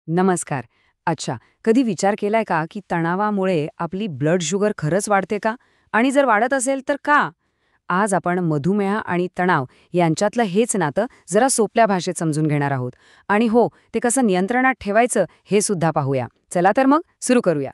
नमस्कार. अच्छा, कधी विचार केलाय का की तणावामुळे आपली ब्लड शुगर खरंच वाढते का? आणि जर वाढत असेल तर का? आज आपण मधुमेह आणि तणाव यांच्यातलं हेच नातं जरा सोप्या भाषेत समजून घेणार आहोत. आणि हो, ते कसं नियंत्रणात ठेवायचं हे सुद्धा पाहूया. चला तर मग सुरू करूया.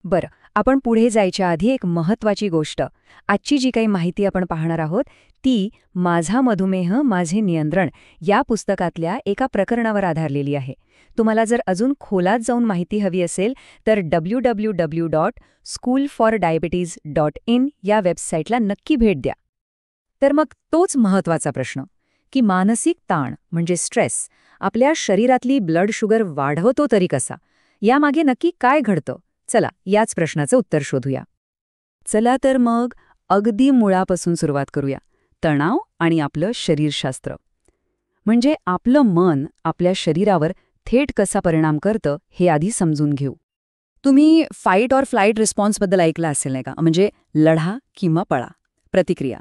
बरं, आपण पुढे जायच्या आधी एक महत्त्वाची गोष्ट. आजची जी काही माहिती आपण पाहणार आहोत, ती माझा मधुमेह माझे नियंत्रण या पुस्तकातल्या एका प्रकरणावर आधारलेली आहे. तुम्हाला जर अजून खोलात जाऊन माहिती हवी असेल, तर www.schoolfordiabetes.in या वेबसाईटला नक्की भेट द्या. तर मग तोच महत्त्वाचा प्रश्न, की मानसिक ताण म्हणजे स्ट्रेस आपल्या शरीरातली ब्लड शुगर वाढवतो तरी कसा? यामागे नक्की काय घडतं? चला याच प्रश्नाचं उत्तर शोधूया. चला तर मग अगदी मुळापासून सुरुवात करूया. तणाव आणि आपलं शरीरशास्त्र. म्हणजे आपलं मन आपल्या शरीरावर थेट कसा परिणाम करतं हे आधी समजून घेऊ. तुम्ही फाईट ऑर फ्लाईट रिस्पॉन्सबद्दल ऐकलं असेल नाही का? म्हणजे लढा किंवा पळा प्रतिक्रिया.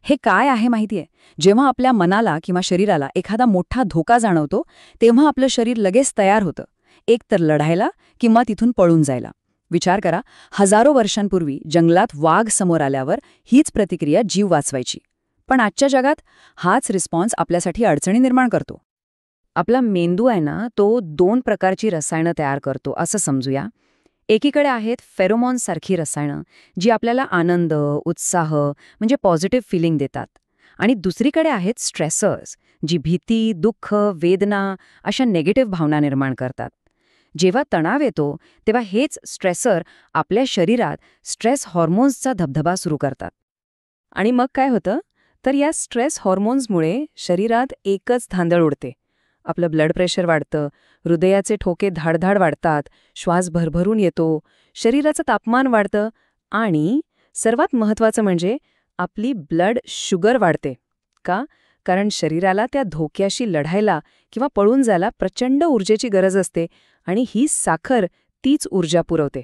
हे काय आहे माहितीये? जेव्हा आपल्या मनाला किंवा शरीराला एखादा मोठा धोका जाणवतो, तेव्हा आपलं शरीर लगेच तयार होतं, एक तर लढायला किंवा तिथून पळून जायला. विचार करा, हजारो वर्षांपूर्वी जंगलात वाघ समोर आल्यावर हीच प्रतिक्रिया जीव वाचवायची. पण आजच्या जगात हाच रिस्पॉन्स आपल्यासाठी अडचणी निर्माण करतो. आपला मेंदू आहे ना, तो 2 प्रकारची रसायनं तयार करतो असं समजूया. एकीकडे आहेत फेरोमॉन्ससारखी रसायनं, जी आपल्याला आनंद, उत्साह म्हणजे पॉझिटिव्ह फिलिंग देतात. आणि दुसरीकडे आहेत स्ट्रेसर्स, जी भीती, दुःख, वेदना अशा निगेटिव्ह भावना निर्माण करतात. जेव्हा तणाव येतो तेव्हा हेच स्ट्रेसर आपल्या शरीरात स्ट्रेस हॉर्मोन्सचा धबधबा सुरू करतात. आणि मग काय होतं? तर या स्ट्रेस हॉर्मोन्समुळे शरीरात एकच धांदळ उडते. आपलं ब्लड प्रेशर वाढतं, हृदयाचे ठोके धाडधाड वाढतात, श्वास भरभरून येतो, शरीराचं तापमान वाढतं आणि सर्वात महत्त्वाचं म्हणजे आपली ब्लड शुगर वाढते. का? कारण शरीराला त्या धोक्याशी लढायला किंवा पळून जायला प्रचंड ऊर्जेची गरज असते आणि ही साखर तीच ऊर्जा पुरवते.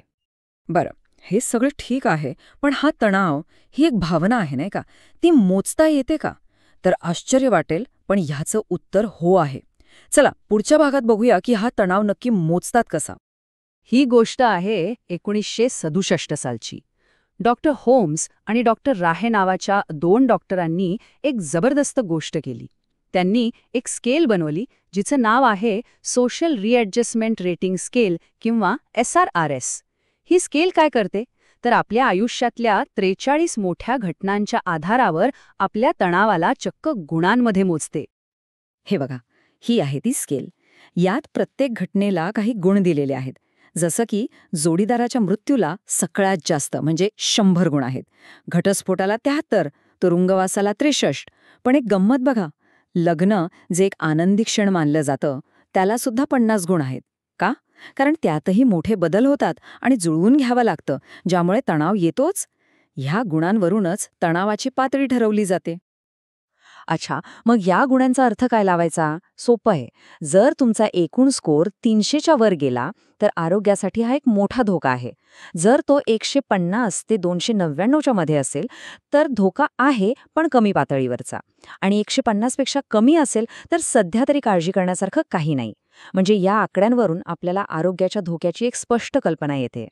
बरं, हे सगळं ठीक आहे, पण हा तणाव ही एक भावना आहे नाही का? ती मोजता येते का? तर आश्चर्य वाटेल, पण ह्याचं उत्तर हो आहे. चला पुढच्या भागात बघूया की हा तणाव नक्की मोजतात कसा. ही गोष्ट आहे 1967 सालची. डॉक्टर होम्स आणि डॉक्टर राहे नावाच्या 2 डॉक्टरांनी एक जबरदस्त गोष्ट केली. त्यांनी एक स्केल बनवली जिचं नाव आहे सोशल रिॲडजस्टमेंट रेटिंग स्केल किंवा SRRS. ही स्केल काय करते? तर आपल्या आयुष्यातल्या 43 मोठ्या घटनांच्या आधारावर आपल्या तणावाला चक्क गुणांमध्ये मोजते. हे बघा, ही आहे ती स्केल. यात प्रत्येक घटनेला काही गुण दिलेले आहेत. जसं की जोडीदाराच्या मृत्यूला सगळ्यात जास्त म्हणजे 100 गुण आहेत, घटस्फोटाला 73, तुरुंगवासाला 63. पण एक गंमत बघा, लग्न जे एक आनंदी क्षण मानलं जातं त्याला सुद्धा 50 गुण आहेत. का? कारण त्यातही मोठे बदल होतात आणि जुळवून घ्यावं लागतं, ज्यामुळे तणाव येतोच. ह्या गुणांवरूनच तणावाची पातळी ठरवली जाते. अच्छा, मग या गुणांचा अर्थ काय लावायचा? सोपं आहे. जर तुमचा एकूण स्कोअर 300च्या वर गेला, तर आरोग्यासाठी हा एक मोठा धोका आहे. जर तो 150 ते 299च्या मध्ये असेल, तर धोका आहे, पण कमी पातळीवरचा. आणि 150 पेक्षा कमी असेल, तर सध्या तरी काळजी करण्यासारखं काही नाही. म्हणजे या आकड्यांवरून आपल्याला आरोग्याच्या धोक्याची एक स्पष्ट कल्पना येते.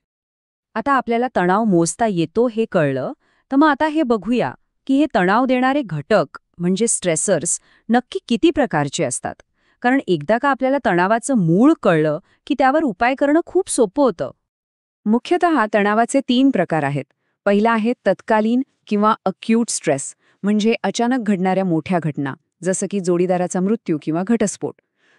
आता आपल्याला तणाव मोजता येतो हे कळलं, तर मग आता हे बघूया की हे तणाव देणारे घटक म्हणजे स्ट्रेसर्स नक्की किती प्रकारचे असतात. कारण एकदा का आपल्याला तणावाचं मूळ कळलं की त्यावर उपाय करणं खूप सोपं होतं. मुख्यतः तणावाचे 3 प्रकार आहेत. पहिला आहे तत्कालीन किंवा अक्यूट स्ट्रेस, म्हणजे अचानक घडणाऱ्या मोठ्या घटना, जसं की जोडीदाराचा मृत्यू किंवा घटस्फोट.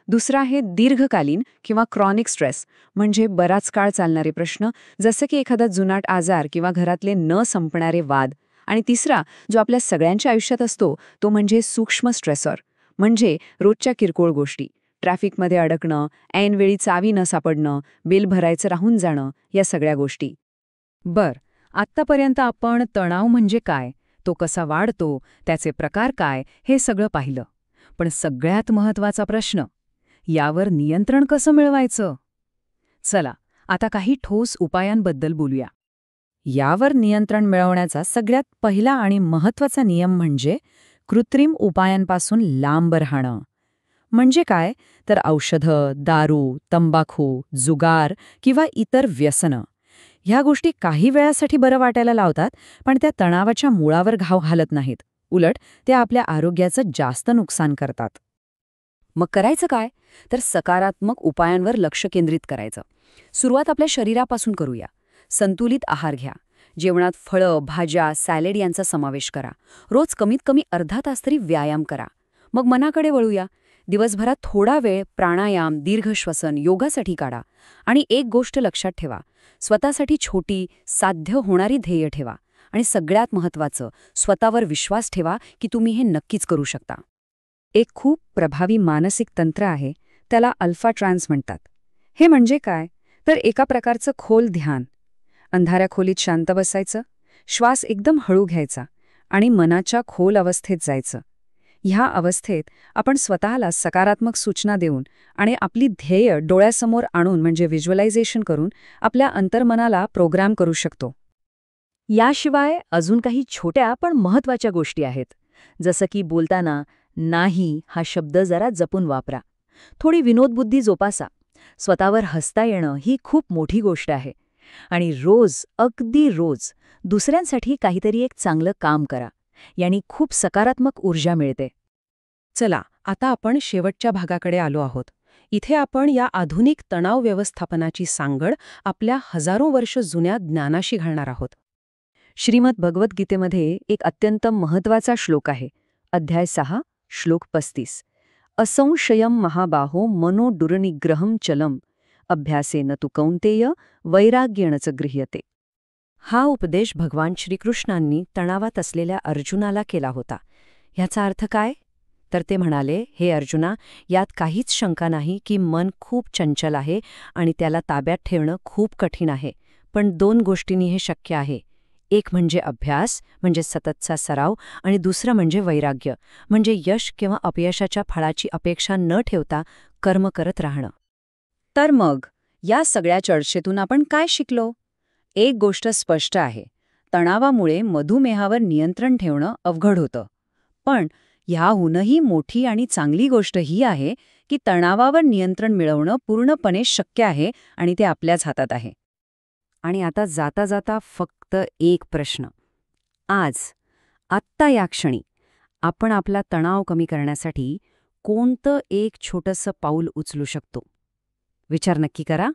दुसरा आहे दीर्घकालीन किंवा क्रॉनिक स्ट्रेस, म्हणजे बराच काळ चालणारे प्रश्न, जसं की एखादा जुनाट आजार किंवा घरातले न संपणारे वाद. आणि तिसरा, जो आपल्या सगळ्यांच्या आयुष्यात असतो, तो म्हणजे सूक्ष्म स्ट्रेसर, म्हणजे रोजच्या किरकोळ गोष्टी, ट्रॅफिकमध्ये अडकणं, ऐनवेळी चावी न सापडणं, बिल भरायचं राहून जाणं, या सगळ्या गोष्टी. आत्तापर्यंत आपण तणाव म्हणजे काय, तो कसा वाढतो, त्याचे प्रकार काय, हे सगळं पाहिलं. पण सगळ्यात महत्त्वाचा प्रश्न, यावर नियंत्रण कसं मिळवायचं? चला, आता काही ठोस उपायांबद्दल बोलूया. यावर नियंत्रण मिळवण्याचा सगळ्यात पहिला आणि महत्त्वाचा नियम म्हणजे कृत्रिम उपायांपासून लांब राहणं. म्हणजे काय तर औषधं, दारू, तंबाखू, जुगार किंवा इतर व्यसनं ह्या गोष्टी काही वेळासाठी बरं वाटायला लावतात, पण त्या तणावाच्या मुळावर घाव घालत नाहीत. उलट त्या आपल्या आरोग्याचं जास्त नुकसान करतात. मग करायचं काय तर सकारात्मक उपायांवर लक्ष केंद्रित करायचं. सुरुवात आपल्या शरीरापासून करूया. संतुलित आहार घ्या. जेवणात फळं, भाज्या, सॅलेड यांचा समावेश करा. रोज कमीत कमी अर्धा तास तरी व्यायाम करा. मग मनाकडे वळूया. दिवसभरात थोडा वेळ प्राणायाम, दीर्घ श्वसन, योगासाठी काढा. आणि एक गोष्ट लक्षात ठेवा, स्वतःसाठी छोटी, साध्य होणारी ध्येय ठेवा. आणि सगळ्यात महत्त्वाचं, स्वतःवर विश्वास ठेवा की तुम्ही हे नक्कीच करू शकता. एक खूप प्रभावी मानसिक तंत्र आहे, त्याला अल्फा ट्रान्स म्हणतात. हे म्हणजे काय तर एका प्रकारचं खोल ध्यान. अंधाऱ्या खोलीत शांत बसायचं, श्वास एकदम हळू घ्यायचा आणि मनाच्या खोल अवस्थेत जायचं. ह्या अवस्थेत आपण स्वतःला सकारात्मक सूचना देऊन आणि आपली ध्येय डोळ्यासमोर आणून म्हणजे व्हिज्युअलायझेशन करून आपल्या अंतर्मनाला प्रोग्राम करू शकतो. याशिवाय अजून काही छोट्या पण महत्त्वाच्या गोष्टी आहेत. जसं की बोलताना नाही हा शब्द जरा जपून वापरा. थोडी विनोदबुद्धी जोपासा. स्वतःवर हसता येणं ही खूप मोठी गोष्ट आहे. आणि रोज, अगदी रोज, दुसऱ्यांसाठी काहीतरी एक चांगलं काम करा. यानी खूप सकारात्मक ऊर्जा मिळते. चला, आता आपण शेवटच्या भागाकडे आलो आहोत. इथे आपण या आधुनिक तणाव व्यवस्थापनाची सांगड आपल्या हजारो वर्ष जुन्या ज्ञानाशी घालणार आहोत. श्रीमद भगवद्गीतेमध्ये एक अत्यंत महत्त्वाचा श्लोक आहे. अध्याय 6, श्लोक 35. असंशयम महाबाहो मनो दुर्निग्रहम चलम अभ्यासेन तु कौंतेय वैराग्येण च गृह्यते. हा उपदेश भगवान श्रीकृष्णांनी तणावात असलेल्या अर्जुनाला केला होता. ह्याचा अर्थ काय तर ते म्हणाले, हे अर्जुना, यात काहीच शंका नाही की मन खूप चंचल आहे आणि त्याला ताब्यात ठेवणं खूप कठीण आहे. पण 2 गोष्टींनी हे शक्य आहे. एक म्हणजे अभ्यास, म्हणजे सततचा सराव, आणि दुसरं म्हणजे वैराग्य, म्हणजे यश किंवा अपयशाच्या फळाची अपेक्षा न ठेवता कर्म करत राहणं. तर मग या सगळ्या चर्चेतून आपण काय शिकलो? एक गोष्ट स्पष्ट आहे, तणावामुळे मधुमेहावर नियंत्रण ठेवणं अवघड होतं. पण ह्याहूनही मोठी आणि चांगली गोष्ट ही आहे की तणावावर नियंत्रण मिळवणं पूर्णपणे शक्य आहे आणि ते आपल्याच हातात आहे. आणि आता जाता जाता फक्त एक प्रश्न. आत्ता या क्षणी आपण आपला तणाव कमी करण्यासाठी कोणतं एक छोटंसं पाऊल उचलू शकतो? विचार नक्की करा.